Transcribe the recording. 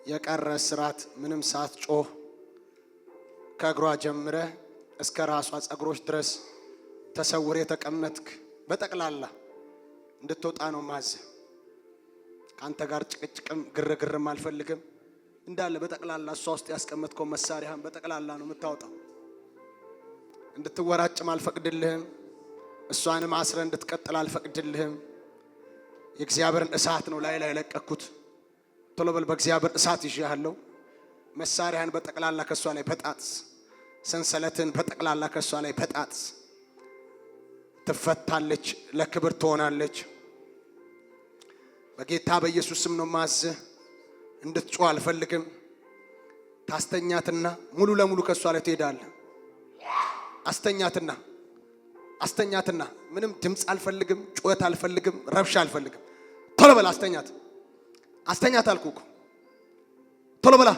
የቀረ ስራት ምንም ሳትጮህ ከእግሯ ጀምረ እስከ ራሷ ጸጉሮች ድረስ ተሰውረ የተቀመጥክ በጠቅላላ እንድትወጣ ነው ማዘ። ካንተ ጋር ጭቅጭቅም ግርግርም አልፈልግም። እንዳለ በጠቅላላ እሷ ውስጥ ያስቀመጥከው መሳሪያህን በጠቅላላ ነው የምታወጣው። እንድትወራጭም አልፈቅድልህም። እሷንም አስረ እንድትቀጥል አልፈቅድልህም። የእግዚአብሔርን እሳት ነው ላይ ለቀኩት። ቶሎ በል በእግዚአብሔር እሳት ይዤሃለሁ። መሳሪያህን በጠቅላላ ከሷ ላይ በጣጥስ። ሰንሰለትን በጠቅላላ ከሷ ላይ በጣጥስ። ትፈታለች፣ ለክብር ትሆናለች። በጌታ በኢየሱስ ስም ነው ማዘህ። እንድትጮህ አልፈልግም። ታስተኛትና ሙሉ ለሙሉ ከሷ ላይ ትሄዳለህ። አስተኛትና ምንም ድምጽ አልፈልግም፣ ጩኸት አልፈልግም፣ ረብሻ አልፈልግም። ቶሎ በል አስተኛት አልኩህ። ቶሎ በላ